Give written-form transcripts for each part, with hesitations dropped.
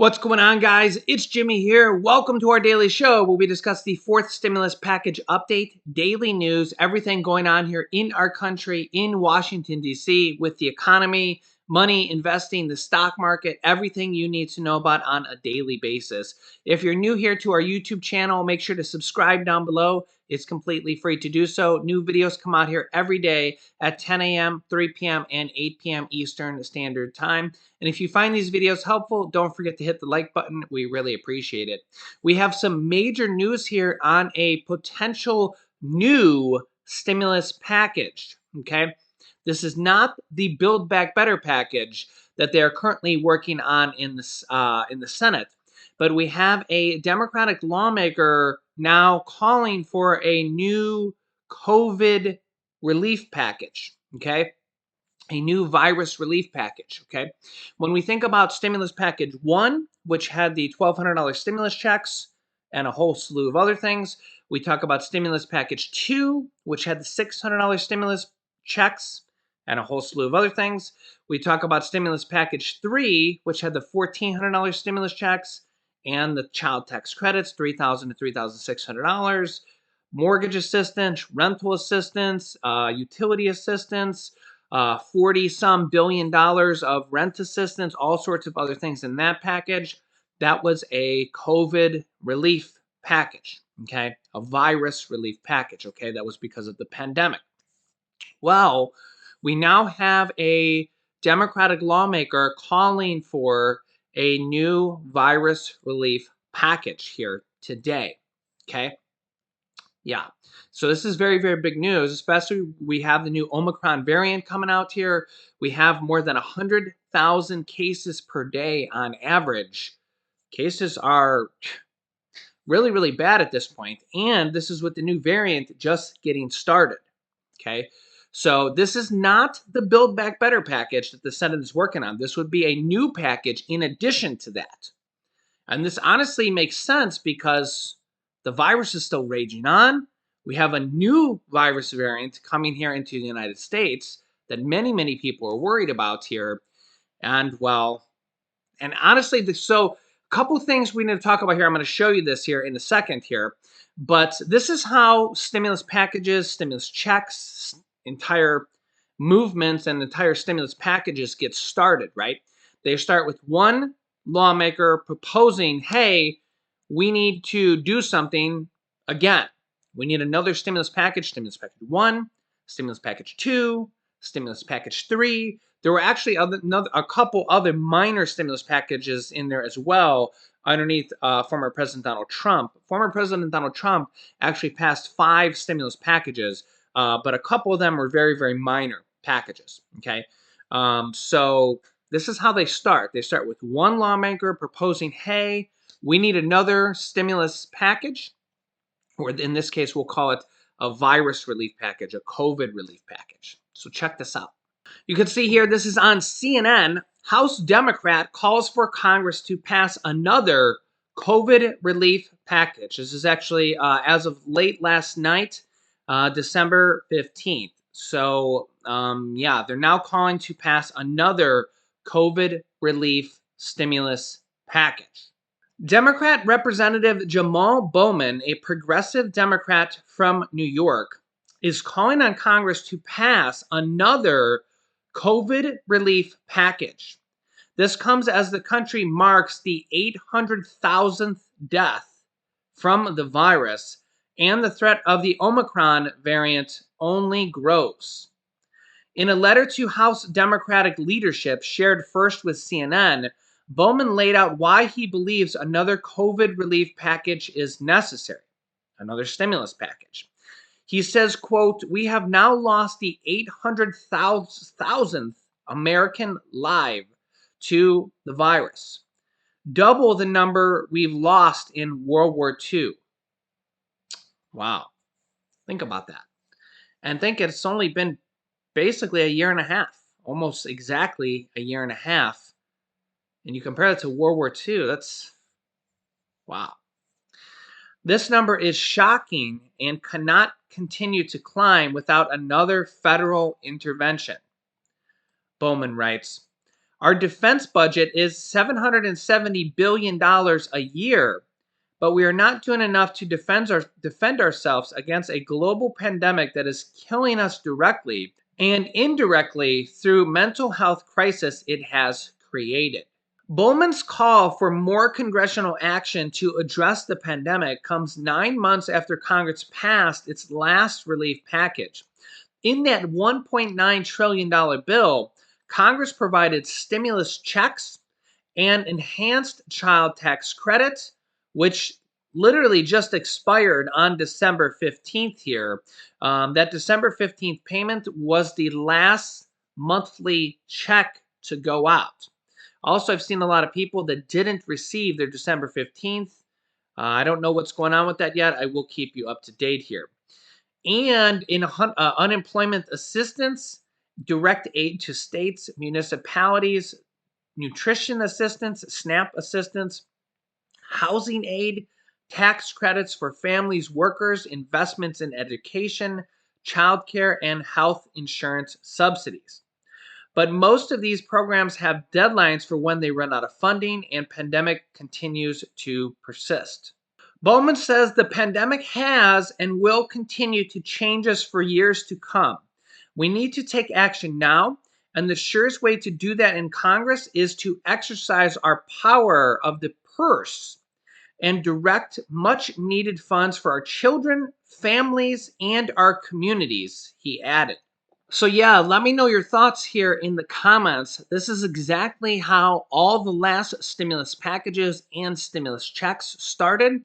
What's going on, guys? It's Jimmy here. Welcome to our daily show where we discuss the fourth stimulus package update, daily news, everything going on here in our country, in Washington, D.C., with the economy, money, investing, the stock market, everything you need to know about on a daily basis. If you're new here to our YouTube channel, make sure to subscribe down below. It's completely free to do so. New videos come out here every day at 10 a.m., 3 p.m., and 8 p.m. Eastern Standard Time. And if you find these videos helpful, don't forget to hit the like button. We really appreciate it. We have some major news here on a potential new stimulus package, okay? This is not the Build Back Better package that they are currently working on in the Senate, but we have a Democratic lawmaker now calling for a new COVID relief package, okay? A new virus relief package, okay? When we think about stimulus package one, which had the $1,200 stimulus checks and a whole slew of other things, we talk about stimulus package two, which had the $600 stimulus checks and a whole slew of other things. We talk about stimulus package three, which had the $1,400 stimulus checks and the child tax credits, $3,000 to $3,600, mortgage assistance, rental assistance, utility assistance, 40-some billion dollars of rent assistance, all sorts of other things in that package. That was a COVID relief package, okay? A virus relief package, okay? That was because of the pandemic. Well, we now have a Democratic lawmaker calling for a new virus relief package here today, okay? Yeah. So this is very, very big news, especially we have the new Omicron variant coming out here. We have more than 100,000 cases per day on average. Cases are really, really bad at this point. And this is with the new variant just getting started. Okay. So this is not the Build Back Better package that the Senate is working on. This would be a new package in addition to that. And this honestly makes sense because the virus is still raging on. We have a new virus variant coming here into the United States that many, many people are worried about here. And well, and honestly, so a couple things we need to talk about here. I'm going to show you this here in a second here. But this is how stimulus packages, stimulus checks, entire movements and entire stimulus packages get started, right? They start with one lawmaker proposing, hey, we need to do something again. We need another stimulus package one, stimulus package two, stimulus package three. There were actually a couple other minor stimulus packages in there as well underneath former President Donald Trump. Former President Donald Trump actually passed 5 stimulus packages, but a couple of them were very, very minor packages, okay? So this is how they start. They start with one lawmaker proposing, hey, we need another stimulus package, or in this case, we'll call it a virus relief package, a COVID relief package. So check this out. You can see here, this is on CNN. House Democrat calls for Congress to pass another COVID relief package. This is actually as of late last night, December 15th. So, yeah, they're now calling to pass another COVID relief stimulus package. Democrat Representative Jamal Bowman, a progressive Democrat from New York, is calling on Congress to pass another COVID relief package. This comes as the country marks the 800,000th death from the virus, and the threat of the Omicron variant only grows. In a letter to House Democratic leadership shared first with CNN, Bowman laid out why he believes another COVID relief package is necessary, another stimulus package. He says, quote, we have now lost the 800,000th American life to the virus, double the number we've lost in World War II. Wow. Think about that. And think it's only been basically a year and a half, almost exactly a year and a half. And you compare it to World War II, that's, wow. This number is shocking and cannot continue to climb without another federal intervention. Bowman writes, Our defense budget is $770 billion a year, but we are not doing enough to defend ourselves against a global pandemic that is killing us directly and indirectly through mental health crisis it has created. Bowman's call for more congressional action to address the pandemic comes 9 months after Congress passed its last relief package. In that $1.9 trillion bill, Congress provided stimulus checks and enhanced child tax credits, which literally just expired on December 15th here. That December 15th payment was the last monthly check to go out. Also, I've seen a lot of people that didn't receive their December 15th. I don't know what's going on with that yet. I will keep you up to date here. And in unemployment assistance, direct aid to states, municipalities, nutrition assistance, SNAP assistance, housing aid, tax credits for families, workers, investments in education, childcare, and health insurance subsidies. But most of these programs have deadlines for when they run out of funding, and pandemic continues to persist. Bowman says the pandemic has and will continue to change us for years to come. We need to take action now, and the surest way to do that in Congress is to exercise our power of the purse and direct much needed funds for our children, families, and our communities, he added. So, yeah, let me know your thoughts here in the comments. This is exactly how all the last stimulus packages and stimulus checks started.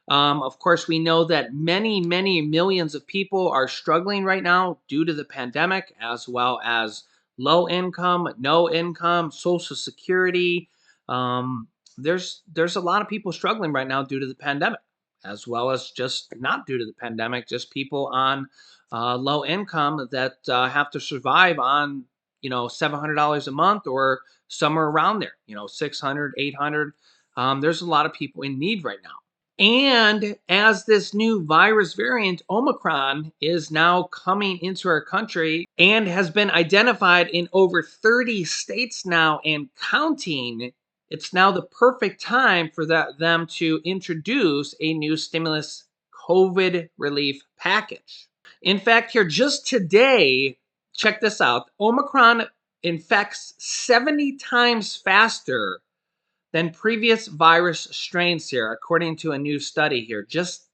Of course, we know that many, many millions of people are struggling right now due to the pandemic, as well as low income, no income, Social Security. There's a lot of people struggling right now due to the pandemic, as well as just not due to the pandemic, just people on low income that have to survive on $700 a month or somewhere around there, 600, 800. There's a lot of people in need right now. And as this new virus variant, Omicron, is now coming into our country and has been identified in over 30 states now and counting, it's now the perfect time for them to introduce a new stimulus COVID relief package. In fact, here just today, check this out, Omicron infects 70 times faster than previous virus strains here, according to a new study here.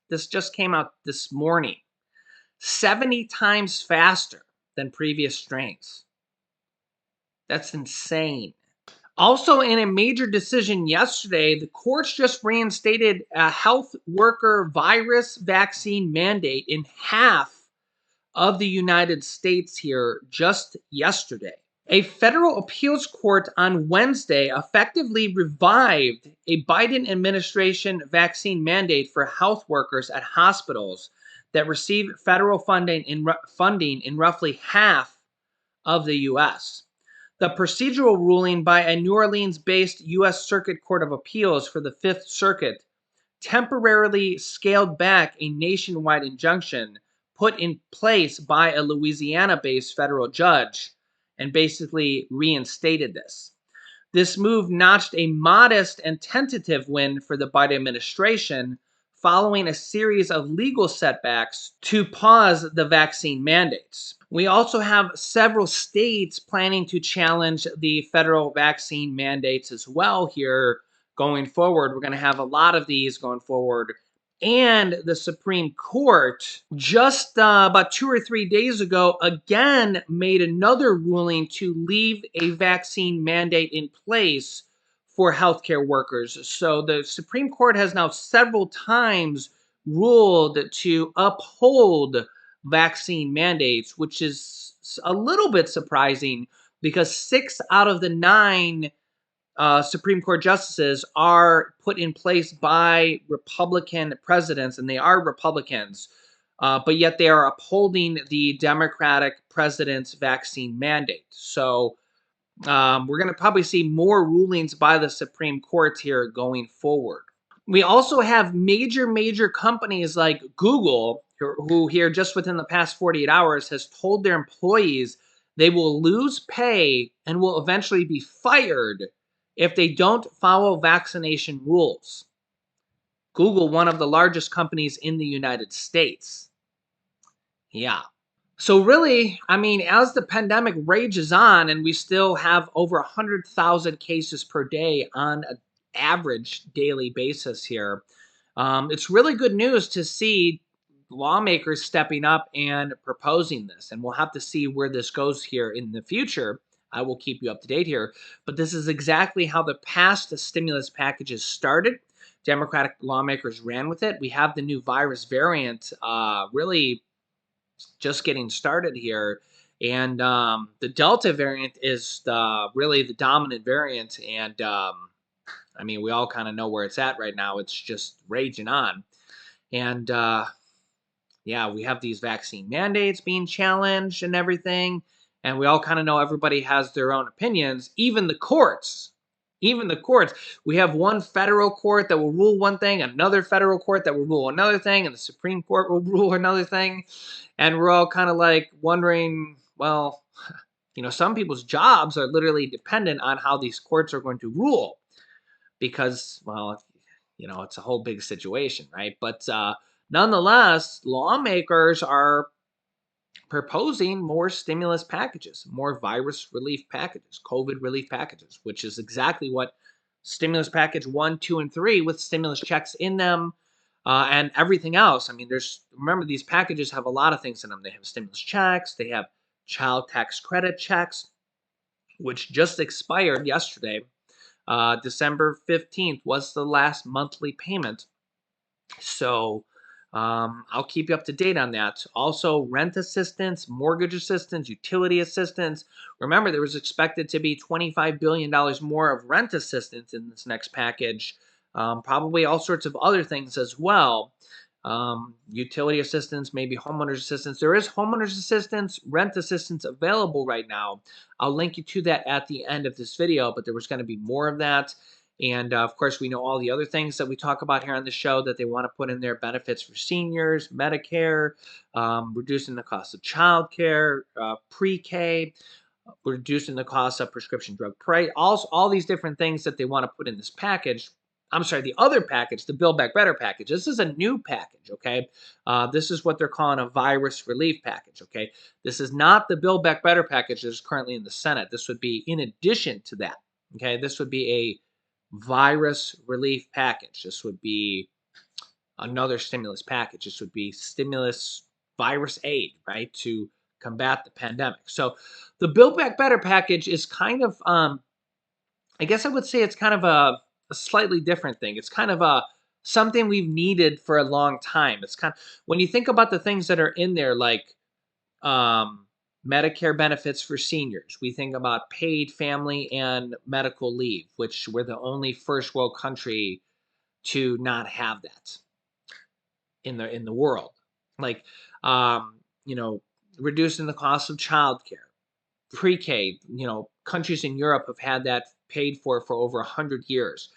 This just came out this morning. 70 times faster than previous strains. That's insane. Also, in a major decision yesterday, the courts just reinstated a health worker virus vaccine mandate in half of the United States here just yesterday. A federal appeals court on Wednesday effectively revived a Biden administration vaccine mandate for health workers at hospitals that receive federal funding in roughly half of the U.S. The procedural ruling by a New Orleans-based U.S. Circuit Court of Appeals for the Fifth Circuit temporarily scaled back a nationwide injunction put in place by a Louisiana-based federal judge and basically reinstated this. This move notched a modest and tentative win for the Biden administration following a series of legal setbacks to pause the vaccine mandates. We also have several states planning to challenge the federal vaccine mandates as well here going forward. We're going to have a lot of these going forward. And the Supreme Court just about 2 or 3 days ago again made another ruling to leave a vaccine mandate in place for healthcare workers. So the Supreme Court has now several times ruled to uphold vaccine mandates, which is a little bit surprising because 6 out of the 9 Supreme Court justices are put in place by Republican presidents, and they are Republicans, but yet they are upholding the Democratic president's vaccine mandate. So we're going to probably see more rulings by the Supreme Court here going forward. We also have major companies like Google, who here just within the past 48 hours has told their employees They will lose pay and will eventually be fired if they don't follow vaccination rules. Google, one of the largest companies in the United States. Yeah. So really, I mean, as the pandemic rages on and we still have over 100,000 cases per day on an average daily basis here, it's really good news to see lawmakers stepping up and proposing this. And we'll have to see where this goes here in the future. I will keep you up to date here. But this is exactly how the past stimulus packages started. Democratic lawmakers ran with it. We have the new virus variant really just getting started here. And the Delta variant is really the dominant variant. And I mean, we all kind of know where it's at right now. It's just raging on. And yeah, we have these vaccine mandates being challenged and everything. And we all kind of know everybody has their own opinions, even the courts. Even the courts. We have one federal court that will rule one thing, another federal court that will rule another thing, and the Supreme Court will rule another thing. And we're all kind of like wondering, well, some people's jobs are literally dependent on how these courts are going to rule because, well, it's a whole big situation, right? But nonetheless, lawmakers are proposing more stimulus packages, more virus relief packages, COVID relief packages, which is exactly what stimulus package 1, 2, and 3 with stimulus checks in them and everything else. I mean, remember, these packages have a lot of things in them. They have stimulus checks, they have child tax credit checks, which just expired yesterday. December 15th was the last monthly payment. So I'll keep you up to date on that. Also, rent assistance, mortgage assistance, utility assistance. Remember, there was expected to be $25 billion more of rent assistance in this next package. Probably all sorts of other things as well. Utility assistance, maybe homeowners assistance. There is homeowners assistance, rent assistance available right now. I'll link you to that at the end of this video, but there was going to be more of that. And of course, we know all the other things that we talk about here on the show that they want to put in their benefits for seniors, Medicare, reducing the cost of childcare, pre-K, reducing the cost of prescription drug price, all these different things that they want to put in this package. I'm sorry, the other package, the Build Back Better package. This is a new package, okay? This is what they're calling a virus relief package, okay? This is not the Build Back Better package that is currently in the Senate. This would be in addition to that, okay? This would be a virus relief package. This would be another stimulus package. This would be stimulus virus aid, right, to combat the pandemic. So the Build Back Better package is kind of, I guess I would say it's kind of a slightly different thing. It's kind of something we've needed for a long time. It's kind of, when you think about the things that are in there, like Medicare benefits for seniors. We think about paid family and medical leave, which we're the only first world country to not have that in the world. Like, reducing the cost of childcare, pre-K. Countries in Europe have had that paid for over 100 years.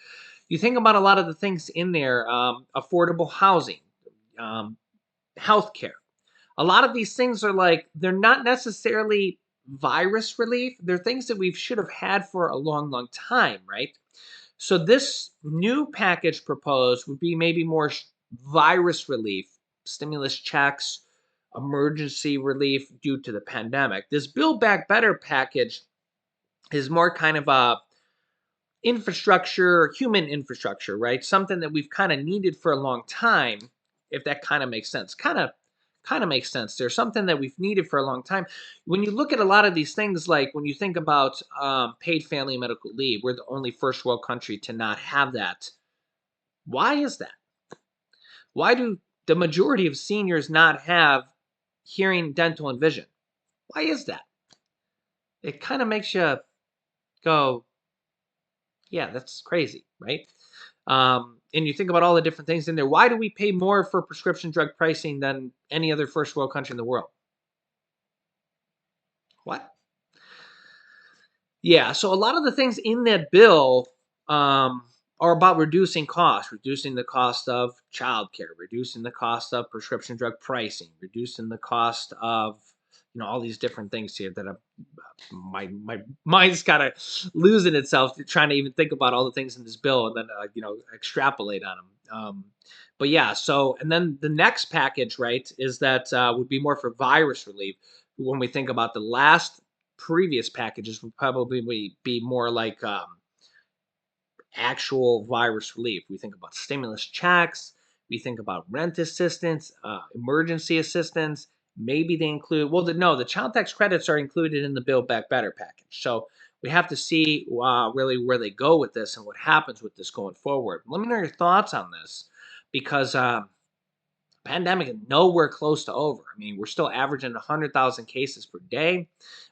You think about a lot of the things in there: affordable housing, healthcare. A lot of these things are like, they're not necessarily virus relief. They're things that we should have had for a long, long time, right? So this new package proposed would be maybe more virus relief, stimulus checks, emergency relief due to the pandemic. This Build Back Better package is more kind of a infrastructure, human infrastructure, right? Something that we've kind of needed for a long time, if that kind of makes sense. Kind of makes sense. There's something that we've needed for a long time. When you look at a lot of these things, like when you think about paid family medical leave, we're the only first world country to not have that. Why is that? Why do the majority of seniors not have hearing, dental, and vision? Why is that? It kind of makes you go, yeah, that's crazy, right? And you think about all the different things in there. Why do we pay more for prescription drug pricing than any other first world country in the world? What? Yeah, so a lot of the things in that bill are about reducing costs, reducing the cost of childcare, reducing the cost of prescription drug pricing, reducing the cost of, all these different things here that my mind's kind of losing itself trying to even think about all the things in this bill and then extrapolate on them. But yeah, so and then the next package, right, is that would be more for virus relief. When we think about the last previous packages, would probably be more like actual virus relief. We think about stimulus checks, we think about rent assistance, emergency assistance. Maybe they include, well, no, the child tax credits are included in the Build Back Better package. So we have to see really where they go with this and what happens with this going forward. Let me know your thoughts on this because pandemic is nowhere close to over. I mean, we're still averaging 100,000 cases per day.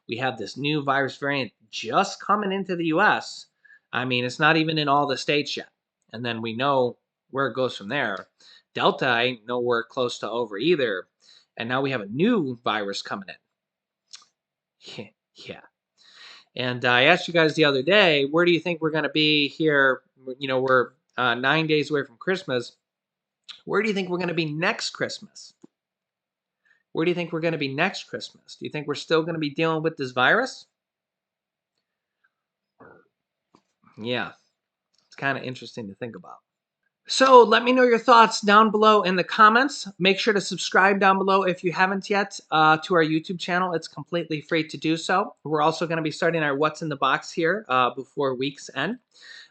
We have this new virus variant just coming into the US. I mean, it's not even in all the states yet. And then we know where it goes from there. Delta ain't nowhere close to over either. And now we have a new virus coming in. Yeah. And I asked you guys the other day, where do you think we're going to be here? We're 9 days away from Christmas. Where do you think we're going to be next Christmas? Where do you think we're going to be next Christmas? Do you think we're still going to be dealing with this virus? Yeah, it's kind of interesting to think about. So let me know your thoughts down below in the comments. Make sure to subscribe down below if you haven't yet to our YouTube channel. It's completely free to do so. We're also going to be starting our What's in the Box here before week's end.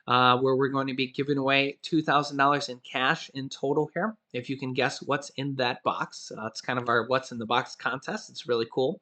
Where we're going to be giving away $2,000 in cash in total here. If you can guess what's in that box, it's kind of our What's in the Box contest. It's really cool.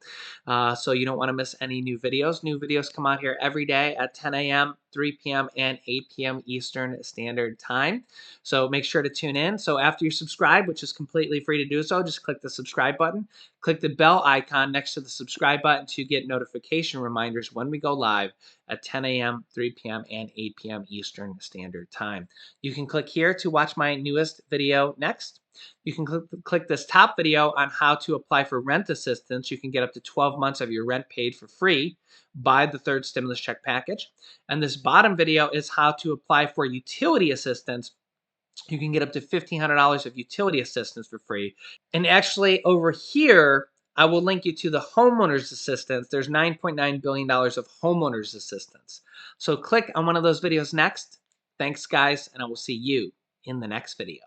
So you don't want to miss any new videos. New videos come out here every day at 10 a.m., 3 p.m., and 8 p.m. Eastern Standard Time. So make sure to tune in. So after you subscribe, which is completely free to do so, just click the subscribe button. Click the bell icon next to the subscribe button to get notification reminders when we go live at 10 a.m., 3 p.m., and 8 p.m. Eastern Standard Time. You can click here to watch my newest video next. You can click this top video on how to apply for rent assistance. You can get up to 12 months of your rent paid for free by the third stimulus check package. And this bottom video is how to apply for utility assistance. You can get up to $1,500 of utility assistance for free. And actually over here, I will link you to the homeowners assistance. There's $9.9 billion of homeowners assistance. So click on one of those videos next. Thanks, guys, and I will see you in the next video.